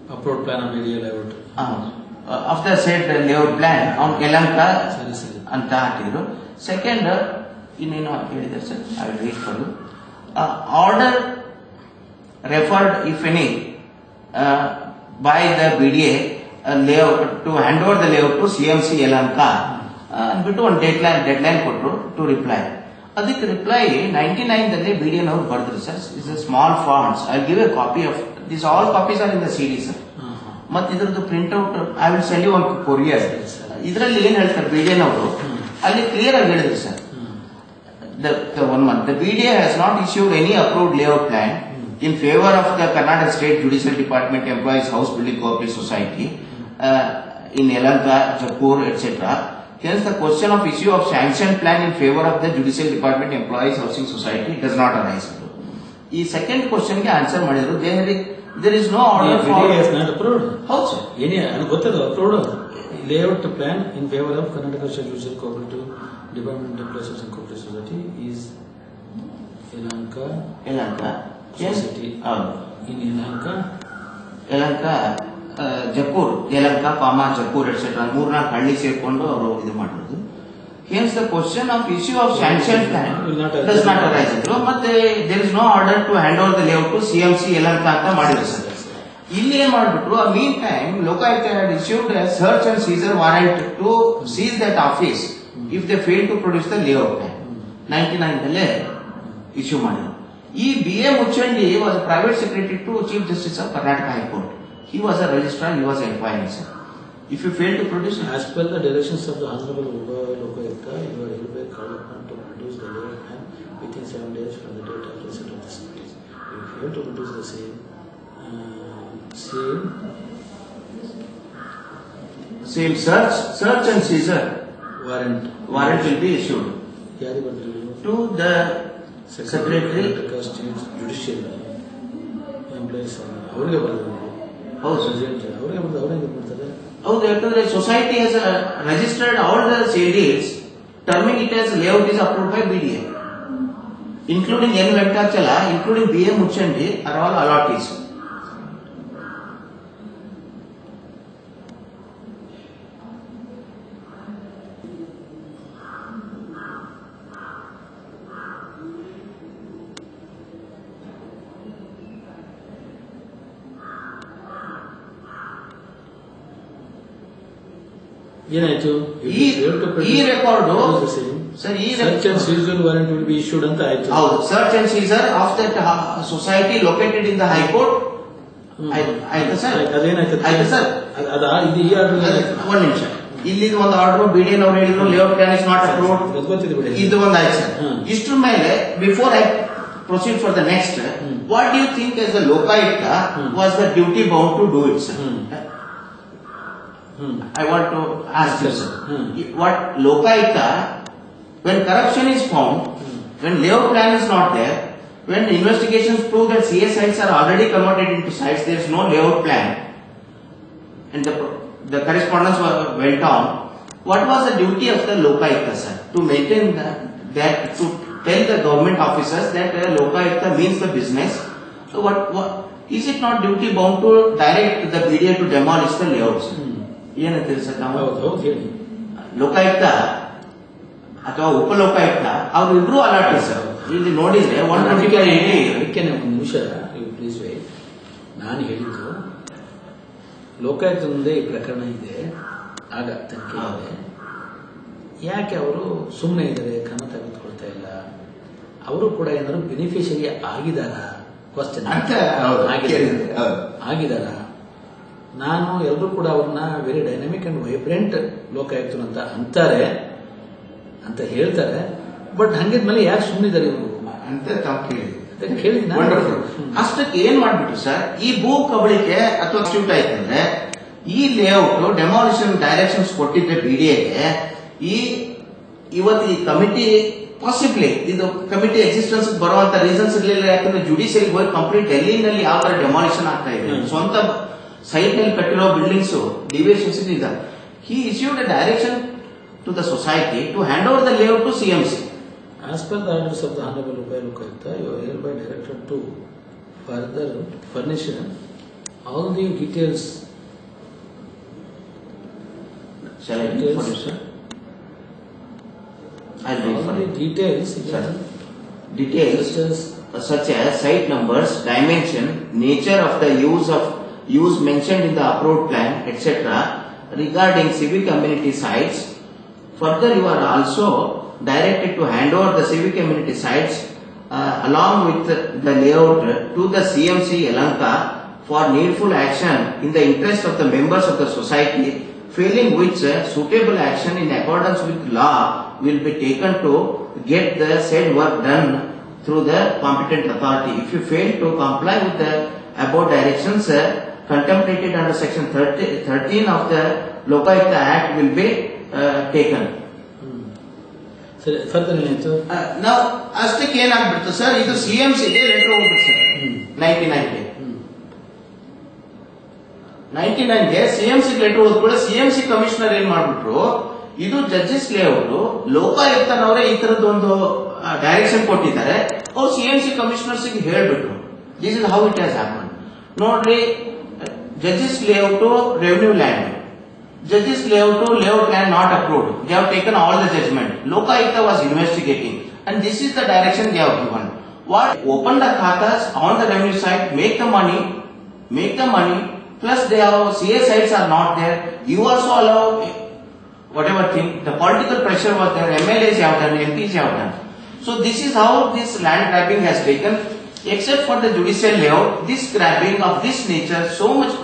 Approved plan on area layout. Of the said layout plan on Yelahanka anta ಹಾಕಿದ್ರು. Second, ಇನ್ನೇನು ಹೇಳಿದ್ದಾರೆ sir, I will read for you. Order referred, if any, by the BDA layout to hand over the layout to CMC Yelahanka ಅಂದ್ಬಿಟ್ಟು ಒಂದು deadline ಕೊಟ್ಟರು to reply. ಅದಕ್ಕೆ reply 99ದಲ್ಲಿ BDA ನವರು ಬರೆದ್ರು sir. Is a small fonts. I give a copy of this. All copies are in the CD sir. ಮತ್ತೆ ಇದ್ರದ್ದು printout I will send you on courier. ಇದರಲ್ಲಿ ಏನ್ ಹೇಳ್ತಾರೆ BDA ನವರು, ಅಲ್ಲಿ ಕ್ಲಿಯರ್ ಆಗಿ ಹೇಳಿದ್ರು sir. The BDA has not issued any approved layout plan in favor of the Karnataka State Judicial Department Employees House Building Cooperative Society in Yelahanka, Jaipur, etc. Hence, the question of issue of sanction plan in favor of the Judicial Department Employees Housing Society does not arise. ಈ second question ಗೆ answer ಮಾಡಿದ್ರು. There is no order for. BDA has not approved. ಹೌದು sir. ಏನೇ ಗೊತ್ತದ approved layout plan in favor of Karnataka State Judicial Cooperative Department Employees Housing Cooperative Society is Yelahanka Society. In Yelahanka Jaipur, Yelahanka, Jaipur, etc. ಮೂರ್ನಾಲ್ಕು ಹಳ್ಳಿ ಸೇರ್ಕೊಂಡು ಅವರು ಇದು ಮಾಡಿರೋದು. Hence the question of issue of sanction plan does not arise. ಮತ್ತೆ there is no order to hand over the layout to CMC Yelahanka ಅಂತ ಮಾಡಿದ್ರು sir. ಇಲ್ಲಿ ಏನ್ ಮಾಡ್ಬಿಟ್ರು, mean time Lokayukta had issued a search and seizure warrant to seize that office if they fail to produce the layout plan. 99 issue ಮಾಡಿದ್ರು. ಈ BA Muchandi was a private secretary to Chief Justice of Karnataka High Court. He was a registrar, he was inquiring sir. If you fail to produce, as per the directions of the Honorable Lokayukta, you are hereby called upon to produce the layout plan within 7 days from the date of receipt of this notice. If you fail to produce the same search and seizure warrant will be issued to the secretary judicial employees. ಅವರಿಗೆ ಬರ್ತದೆ. ಹೌದು ಅವರಿಗೆ ಬರ್ತಾರೆ. ಹೌದು, ಯಾಕಂದ್ರೆ society has registered all the CDs terming it as layout is approved by BDA, including N. Venkatachala, including BA Muchandi are all allottees. ಏನಾಯ್ತು? ಈ record sir, ಈ search and seizure warrant will be issued ಅಂತ ಆಯ್ತು. ಹೌದು, search and seizure of that society located in the high court. ಆಯ್ತಾ sir? ಅದೇನಾಯ್ತು? ಆಯ್ತಾ sir? ಇದು ಈ ಆರ್ಡರ್. ಒಂದ್ ನಿಮಿಷ, ಇಲ್ಲಿ ಒಂದು ಆರ್ಡರ್ BDA ನವರು ಹೇಳಿದ್ರು layout plan is not approved. ಇದು ಒಂದು ಆಯ್ತು ಸರ್. ಇಷ್ಟ್ರ ಮೇಲೆ before I proceed for the next, what do you think as the Lokayukta was the duty bound to do it, sir? I want to ask you, sir. What Lokayukta, when corruption is found, when layout plan is not there, when investigations prove that CA sites are already converted into sites, there is no layout plan, and the correspondence went on, what was the duty of the Lokayukta, sir? To maintain that, to tell the government officers that Lokayukta means the business. So what is it not duty bound to direct the BDA to demolish the layouts? ಏನಂತೀರಿ sir ನಾವು? ಲೋಕಾಯುಕ್ತ ಅಥವಾ ಉಪಲೋಕಾಯುಕ್ತ ಅವರು ಇಬ್ರು alert sir. ಇಲ್ಲಿ ನೋಡಿದ್ರೆ 125 ಒಂದು ನಿಮಿಷ please wait. ನಾನು ಹೇಳಿದ್ದು ಲೋಕಾಯುಕ್ತ ಮುಂದೆ ಈ ಪ್ರಕರಣ ಇದೆ, ಆಗ ತನಿಖೆ ಇದೆ, ಯಾಕೆ ಅವರು ಸುಮ್ಮನೆ ಇದ್ದಾರೆ, ಕ್ರಮ ತೆಗೆದುಕೊಳ್ತಾ ಇಲ್ಲ? ಅವರು ಕೂಡ ಏನಾದ್ರು ಬೆನಿಫಿಷರಿ ಆಗಿದಾರ? ಕ್ವಶನ್ ಆಗಿದಾರ? ನಾನು ಎಲ್ಲರೂ ಕೂಡ ಅವ್ರನ್ನ ವೆರಿ ಡೈನಾಮಿಕ್ ಅಂಡ್ ವೈಬ್ರೆಂಟ್ ಲೋಕಾಯುಕ್ತರು ಅಂತ ಅಂತಾರೆ ಅಂತ ಹೇಳ್ತಾರೆ. ಬಟ್ ಹಂಗಿದ್ಮೇಲೆ ಯಾಕೆ ಸುಮ್ಮನಿದ್ದಾರೆ ಇವರು ಅಂತ ಕೇಳಿದ್ವಿ. ಅಷ್ಟಕ್ಕೆ ಏನ್ ಮಾಡ್ಬಿಟ್ಟು ಸರ್, ಈ ಭೂ ಕಬಳಿಕೆ ಅಥವಾ ಸ್ಟ್ಯೂಟ್ ಆಯ್ತಂದ್ರೆ ಈ ಲೇಔಟ್ ಡೆಮಾಲಿಷನ್ ಡೈರೆಕ್ಷನ್ಸ್ ಕೊಟ್ಟಿದ್ರೆ BDAಗೆ, ಇವತ್ತು ಈ ಕಮಿಟಿ ಪಾಸಿಬ್ಲಿ ಇದು ಕಮಿಟಿ ಎಕ್ಸಿಸ್ಟೆನ್ಸ್ ಬರುವಂತ ರೀಸನ್ಸ್ ಇರಲಿಲ್ಲ. ಯಾಕಂದ್ರೆ ಜುಡಿಷಿಯರಿ ಹೋಗಿ ಕಂಪ್ಲೀಟ್ ಡೆಲ್ಲಿನಲ್ಲಿ ಯಾವ ತರ ಡೆಮಾಲಿಷನ್ ಆಗ್ತಾ ಇದೆ, ಸ್ವಂತ ಸೈಟ್ ನಲ್ಲಿ ಕಟ್ಟಿರೋ ಬಿಲ್ಡಿಂಗ್ಸ್ ಡಿವಿಯೇಷನ್ಸ್ ಇದೆ. He issued a direction to the society to hand over the layout to CMC. As per the orders of the Honorable Lokayukta, you are hereby directed to further furnish All the details. Shall I read for you, sir? I'll read All for the you. details. Sir. Details such as site numbers, dimension, nature of the use mentioned in the approved plan, etc. regarding civic amenity sites. Further, you are also directed to hand over the civic amenity sites along with the layout to the CMC Yelahanka for needful action in the interest of the members of the society, failing which suitable action in accordance with law will be taken to get the said work done through the competent authority. If you fail to comply with the above directions contemplated under section 13 of the Lokayukta Act will be taken. Further ನಾವು ಅಷ್ಟಕ್ಕೆ ಏನಾಗ್ಬಿಡ್ತು sir, ಇದು CMCಗೆ letter ಹೋಗ್ಬಿಟ್ಟು sir 99ಗೆ CMC letter ಹೋದ್ಕೂಡ CMC commissioner ಏನ್ ಮಾಡ್ಬಿಟ್ರು, ಇದು ಜಡ್ಜಸ್ ಲೇಔಟ್ ಲೋಕಾಯುಕ್ತನವರೇ ಈ ತರದ್ದು ಒಂದು ಡೈರೆಕ್ಷನ್ ಕೊಟ್ಟಿದ್ದಾರೆ, ಅವ್ರು CMC ಕಮಿಷನರ್ಸ್ ಹೇಳ್ಬಿಟ್ರು. This is how it has happen. ನೋಡ್ರಿ, judges layout revenue land, judges layout plan not approved. They have taken all the judgment. Lokayukta was investigating, and this is the direction they have given. What? Open the khatas on the revenue side, make the money. Plus, they have CA sites are not there. You also allow whatever thing. The political pressure was there. MLAs have done, MPs have done. So this is how this land grabbing has taken. Except for the judicial layout, this grabbing of this nature, so much.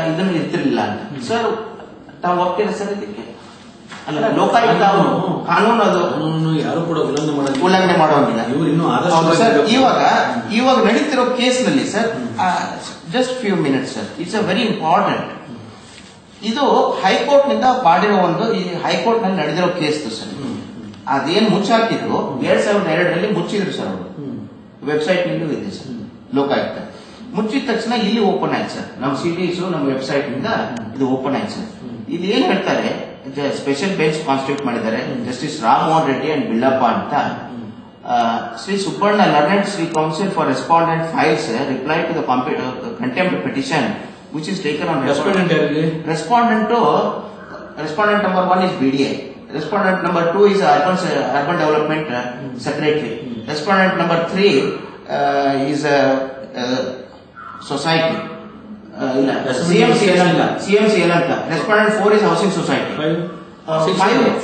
ಇದನ್ನು ಇರ್ತಿರ್ಲಿಲ್ಲ ಅಂತ sir. ತಾವು ಹೋಗ್ತೀರಾ sir ಇದಕ್ಕೆ? ಅಲ್ಲ, ಲೋಕಾಯುಕ್ತ ಕಾನೂನು ಅದು ಯಾರು ಕೂಡ ಉಲ್ಲಂಘನೆ ಮಾಡೋಂಗಿಲ್ಲ. ಇವಾಗ ನಡೀತಿರೋ ಕೇಸ್ ನಲ್ಲಿ sir, just few minutes sir, it's a very important. ಇದು ಹೈಕೋರ್ಟ್ ನಿಂದ ಮಾಡಿರೋ ಒಂದು, ಈ ಹೈಕೋರ್ಟ್ ನಲ್ಲಿ ನಡೆದಿರೋ ಕೇಸ್ ಸರ್. ಅದೇನ್ ಮುಚ್ಚಾಕಿದ್ರು 2002ರಲ್ಲಿ ಮುಚ್ಚಿದ್ರು ಸರ್, ಅವರು ವೆಬ್ಸೈಟ್ ನಲ್ಲೂ ಇದೆ ಸರ್. ಲೋಕಾಯುಕ್ತ ಮುಚ್ಚಿದ ತಕ್ಷಣ ಇಲ್ಲಿ ಓಪನ್ ಆಯ್ತು ಸರ್, ನಮ್ಮ ಸಿಟೀಸ್ ನಮ್ಮ ವೆಬ್ಸೈಟ್ ನಿಂದ ಇದು ಓಪನ್ ಆಯ್ತು ಸರ್. ಇದು ಏನ್ ಹೇಳ್ತಾರೆ, ಸ್ಪೆಷಲ್ ಬೆಂಚ್ ಕಾನ್ಸ್ಟಿಟ್ಯೂಟ್ ಮಾಡಿದ್ದಾರೆ, ಜಸ್ಟಿಸ್ ರಾಮ್ ಮೋಹನ್ ರೆಡ್ಡಿ ಅಂಡ್ ಬಿಲ್ಲಪ್ಪ ಅಂತ. Shri Subbanna learned Shri counsel for respondent files reply to the contempt petition which is taken on respondent number 1 is BDA. Respondent number 2 is urban development secretary. Respondent number 3 is society. CMC Yelahanka. Respondent 4 is housing society.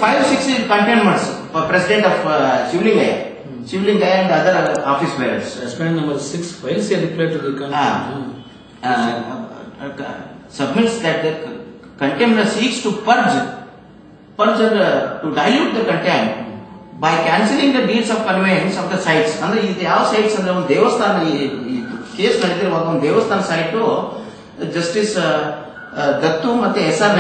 5, 6 is containments. President of Shivlingaya and other office bearers. Respondent number 6 files a reply to the submits that the contempt seeks to purge to dilute the contempt by cancelling the deeds of conveyance of the sites. ಅಂದ್ರೆ ಇದು ಯಾವ sites ಅಂದ್ರೆ, ಒಂದು ದೇವಸ್ಥಾನ, ಈ case ನಡೆದಿರುವಾಗ ಒಂದು ದೇವಸ್ಥಾನ site justice ದತ್ತು ಮತ್ತೆ SR